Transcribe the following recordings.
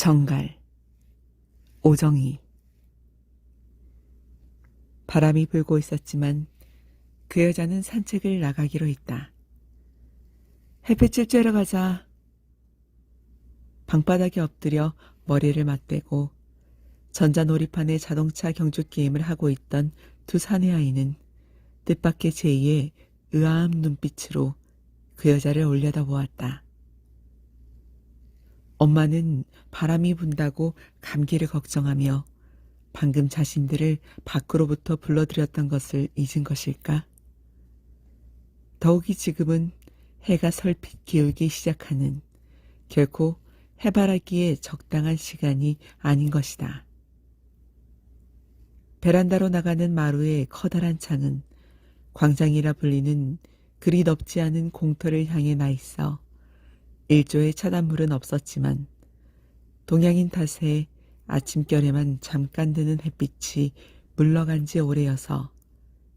정갈, 오정이. 바람이 불고 있었지만 그 여자는 산책을 나가기로 했다. 햇빛을 쬐러 가자. 방바닥에 엎드려 머리를 맞대고 전자놀이판에 자동차 경주 게임을 하고 있던 두 사내 아이는 뜻밖의 제이의 의아한 눈빛으로 그 여자를 올려다보았다. 엄마는 바람이 분다고 감기를 걱정하며 방금 자신들을 밖으로부터 불러들였던 것을 잊은 것일까? 더욱이 지금은 해가 설핏 기울기 시작하는 결코 해바라기에 적당한 시간이 아닌 것이다. 베란다로 나가는 마루의 커다란 창은 광장이라 불리는 그리 넓지 않은 공터를 향해 나 있어 일조의 차단물은 없었지만 동양인 탓에 아침결에만 잠깐 드는 햇빛이 물러간 지 오래여서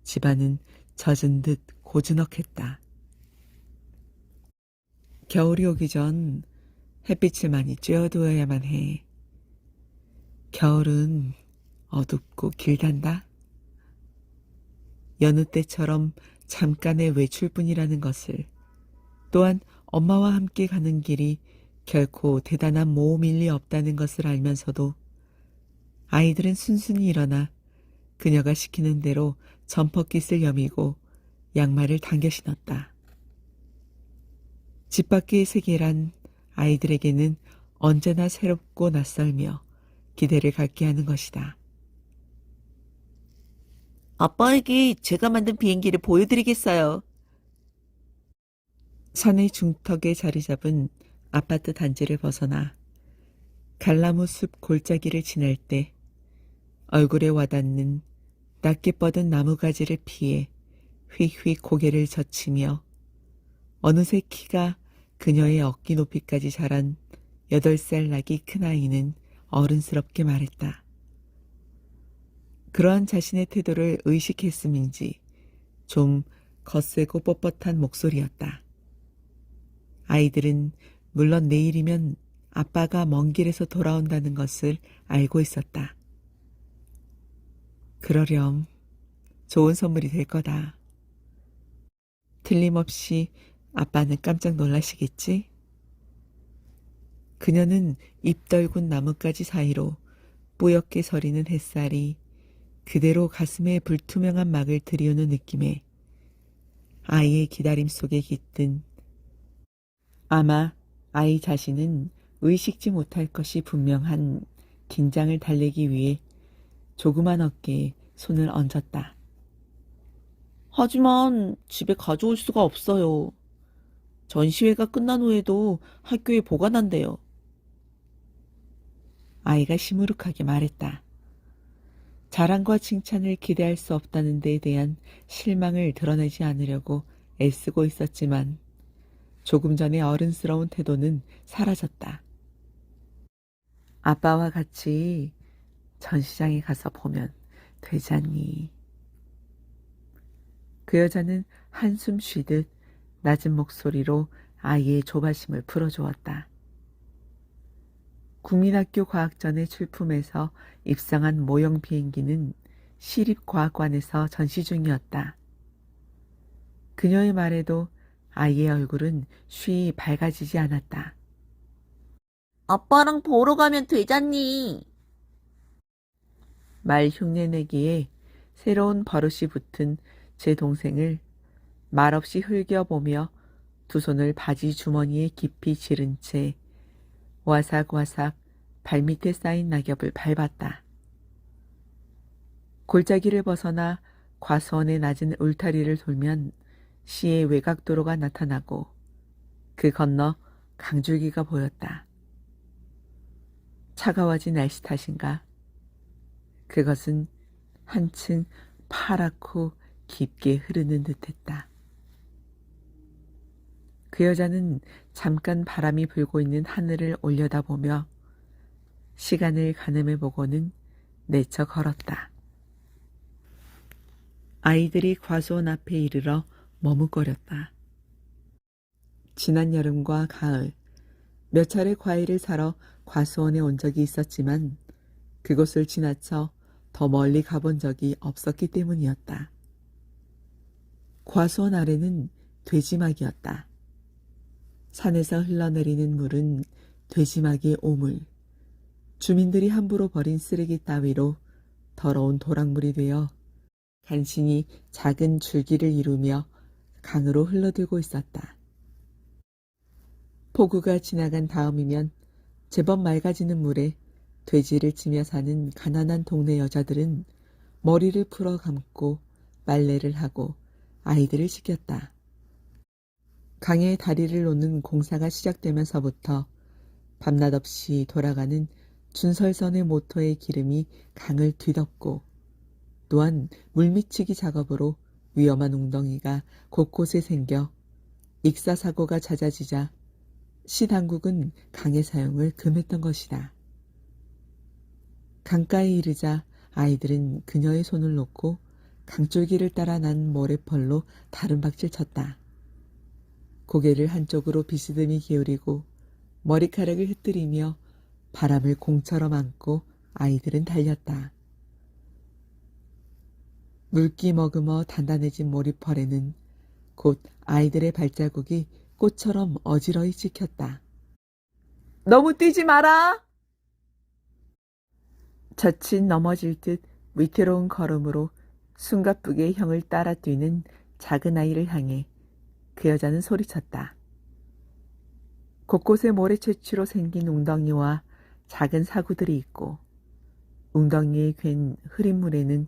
집안은 젖은 듯 고즈넉했다. 겨울이 오기 전 햇빛을 많이 쬐어두어야만 해. 겨울은 어둡고 길단다. 여느 때처럼 잠깐의 외출뿐이라는 것을, 또한 엄마와 함께 가는 길이 결코 대단한 모험일 리 없다는 것을 알면서도 아이들은 순순히 일어나 그녀가 시키는 대로 점퍼깃을 여미고 양말을 당겨 신었다. 집 밖의 세계란 아이들에게는 언제나 새롭고 낯설며 기대를 갖게 하는 것이다. 아빠에게 제가 만든 비행기를 보여드리겠어요. 산의 중턱에 자리 잡은 아파트 단지를 벗어나 갈나무 숲 골짜기를 지날 때 얼굴에 와닿는 낮게 뻗은 나무가지를 피해 휙휙 고개를 젖히며 어느새 키가 그녀의 어깨 높이까지 자란 8살 나기 큰아이는 어른스럽게 말했다. 그러한 자신의 태도를 의식했음인지 좀 거세고 뻣뻣한 목소리였다. 아이들은 물론 내일이면 아빠가 먼 길에서 돌아온다는 것을 알고 있었다. 그러렴. 좋은 선물이 될 거다. 틀림없이 아빠는 깜짝 놀라시겠지? 그녀는 입떨군 나뭇가지 사이로 뿌옇게 서리는 햇살이 그대로 가슴에 불투명한 막을 들이우는 느낌에 아이의 기다림 속에 깃든, 아마 아이 자신은 의식지 못할 것이 분명한 긴장을 달래기 위해 조그만 어깨에 손을 얹었다. 하지만 집에 가져올 수가 없어요. 전시회가 끝난 후에도 학교에 보관한대요. 아이가 시무룩하게 말했다. 자랑과 칭찬을 기대할 수 없다는 데에 대한 실망을 드러내지 않으려고 애쓰고 있었지만 조금 전의 어른스러운 태도는 사라졌다. 아빠와 같이 전시장에 가서 보면 되지 않니? 그 여자는 한숨 쉬듯 낮은 목소리로 아이의 조바심을 풀어주었다. 국민학교 과학전에 출품해서 입상한 모형 비행기는 시립과학관에서 전시 중이었다. 그녀의 말에도 아이의 얼굴은 쉬이 밝아지지 않았다. 아빠랑 보러 가면 되잖니. 말 흉내내기에 새로운 버릇이 붙은 제 동생을 말없이 흘겨보며 두 손을 바지 주머니에 깊이 지른 채 와삭와삭 발밑에 쌓인 낙엽을 밟았다. 골짜기를 벗어나 과수원의 낮은 울타리를 돌면 시의 외곽도로가 나타나고 그 건너 강줄기가 보였다. 차가워진 날씨 탓인가? 그것은 한층 파랗고 깊게 흐르는 듯했다. 그 여자는 잠깐 바람이 불고 있는 하늘을 올려다보며 시간을 가늠해보고는 내쳐 걸었다. 아이들이 과수원 앞에 이르러 머뭇거렸다. 지난 여름과 가을, 몇 차례 과일을 사러 과수원에 온 적이 있었지만 그곳을 지나쳐 더 멀리 가본 적이 없었기 때문이었다. 과수원 아래는 돼지막이었다. 산에서 흘러내리는 물은 돼지막의 오물, 주민들이 함부로 버린 쓰레기 따위로 더러운 도락물이 되어 간신히 작은 줄기를 이루며 강으로 흘러들고 있었다. 폭우가 지나간 다음이면 제법 맑아지는 물에 돼지를 치며 사는 가난한 동네 여자들은 머리를 풀어 감고 빨래를 하고 아이들을 씻겼다. 강에 다리를 놓는 공사가 시작되면서부터 밤낮 없이 돌아가는 준설선의 모터의 기름이 강을 뒤덮고 또한 물미치기 작업으로 위험한 웅덩이가 곳곳에 생겨 익사사고가 잦아지자 시당국은 강의 사용을 금했던 것이다. 강가에 이르자 아이들은 그녀의 손을 놓고 강줄기를 따라 난 모래펄로 다른박질 쳤다. 고개를 한쪽으로 비스듬히 기울이고 머리카락을 흩뜨리며 바람을 공처럼 안고 아이들은 달렸다. 물기 머금어 단단해진 모리펄에는 곧 아이들의 발자국이 꽃처럼 어지러이 찍혔다. 너무 뛰지 마라! 젖힌 넘어질 듯 위태로운 걸음으로 숨가쁘게 형을 따라 뛰는 작은 아이를 향해 그 여자는 소리쳤다. 곳곳에 모래채취로 생긴 웅덩이와 작은 사구들이 있고 웅덩이에 괜 흐린 물에는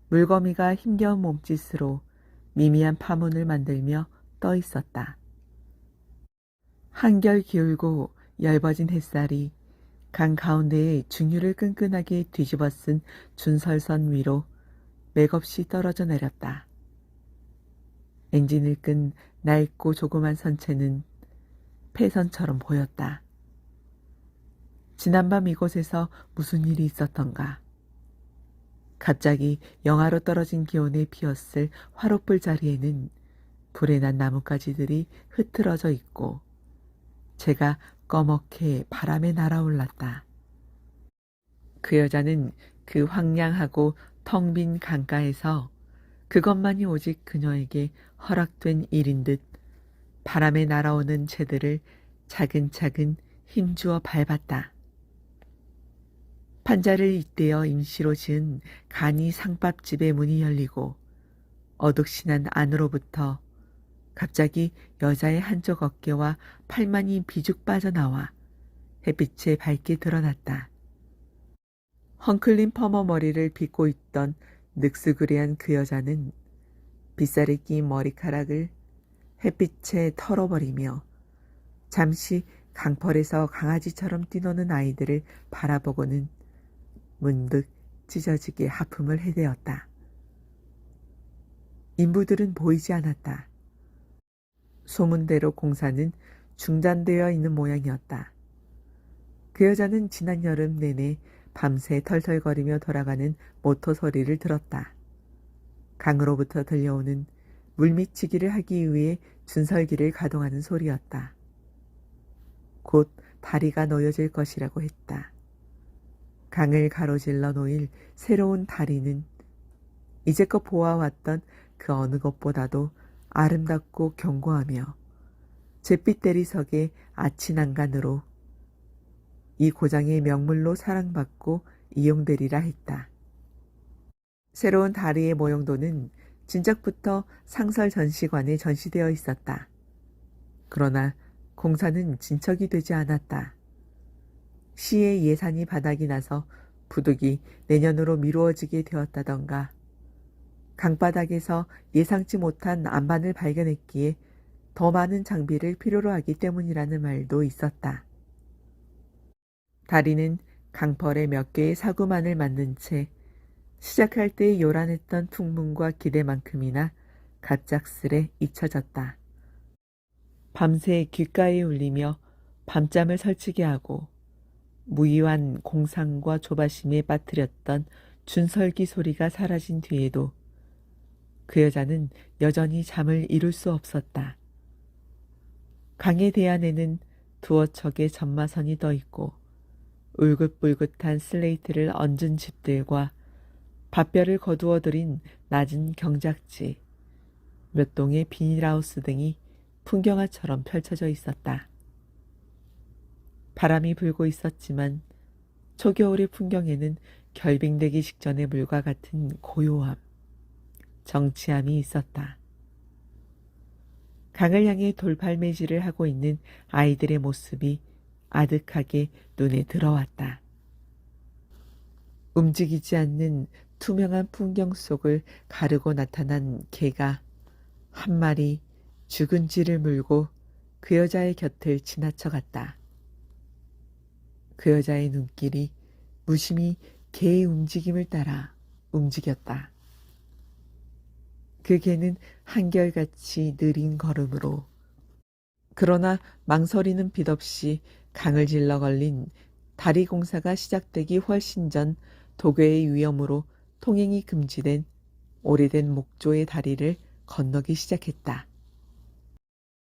물거미가 힘겨운 몸짓으로 미미한 파문을 만들며 떠 있었다. 한결 기울고 엷어진 햇살이 강 가운데에 중유를 끈끈하게 뒤집어 쓴 준설선 위로 맥없이 떨어져 내렸다. 엔진을 끈 낡고 조그만 선체는 폐선처럼 보였다. 지난밤 이곳에서 무슨 일이 있었던가. 갑자기 영하로 떨어진 기온에 피었을 화롯불 자리에는 불에 난 나뭇가지들이 흐트러져 있고 재가 꺼멓게 바람에 날아올랐다. 그 여자는 그 황량하고 텅 빈 강가에서 그것만이 오직 그녀에게 허락된 일인 듯 바람에 날아오는 재들을 차근차근 힘주어 밟았다. 판자를 잇대어 임시로 지은 간이 상밥집의 문이 열리고 어둑신한 안으로부터 갑자기 여자의 한쪽 어깨와 팔만이 비죽 빠져나와 햇빛에 밝게 드러났다. 헝클린 퍼머 머리를 빗고 있던 늑스그레한 그 여자는 빗살에 낀 머리카락을 햇빛에 털어버리며 잠시 강펄에서 강아지처럼 뛰노는 아이들을 바라보고는 문득 찢어지게 하품을 해대었다. 인부들은 보이지 않았다. 소문대로 공사는 중단되어 있는 모양이었다. 그 여자는 지난 여름 내내 밤새 털털거리며 돌아가는 모터 소리를 들었다. 강으로부터 들려오는 물미치기를 하기 위해 준설기를 가동하는 소리였다. 곧 다리가 놓여질 것이라고 했다. 강을 가로질러 놓일 새로운 다리는 이제껏 보아왔던 그 어느 것보다도 아름답고 견고하며 잿빛 대리석의 아치 난간으로 이 고장의 명물로 사랑받고 이용되리라 했다. 새로운 다리의 모형도는 진작부터 상설 전시관에 전시되어 있었다. 그러나 공사는 진척이 되지 않았다. 시의 예산이 바닥이 나서 부득이 내년으로 미루어지게 되었다던가 강바닥에서 예상치 못한 안반을 발견했기에 더 많은 장비를 필요로 하기 때문이라는 말도 있었다. 다리는 강펄에 몇 개의 사구만을 만든 채 시작할 때 요란했던 풍문과 기대만큼이나 갑작스레 잊혀졌다. 밤새 귓가에 울리며 밤잠을 설치게 하고 무의한 공상과 조바심에 빠뜨렸던 준설기 소리가 사라진 뒤에도 그 여자는 여전히 잠을 이룰 수 없었다. 강의 대안에는 두어 척의 전마선이 떠 있고 울긋불긋한 슬레이트를 얹은 집들과 밭별을 거두어 들인 낮은 경작지, 몇 동의 비닐하우스 등이 풍경화처럼 펼쳐져 있었다. 바람이 불고 있었지만 초겨울의 풍경에는 결빙되기 직전의 물과 같은 고요함, 정치함이 있었다. 강을 향해 돌팔매질을 하고 있는 아이들의 모습이 아득하게 눈에 들어왔다. 움직이지 않는 투명한 풍경 속을 가르고 나타난 개가 한 마리 죽은 쥐를 물고 그 여자의 곁을 지나쳐 갔다. 그 여자의 눈길이 무심히 개의 움직임을 따라 움직였다. 그 개는 한결같이 느린 걸음으로, 그러나 망설이는 빛 없이 강을 질러 걸린 다리 공사가 시작되기 훨씬 전 도괴의 위험으로 통행이 금지된 오래된 목조의 다리를 건너기 시작했다.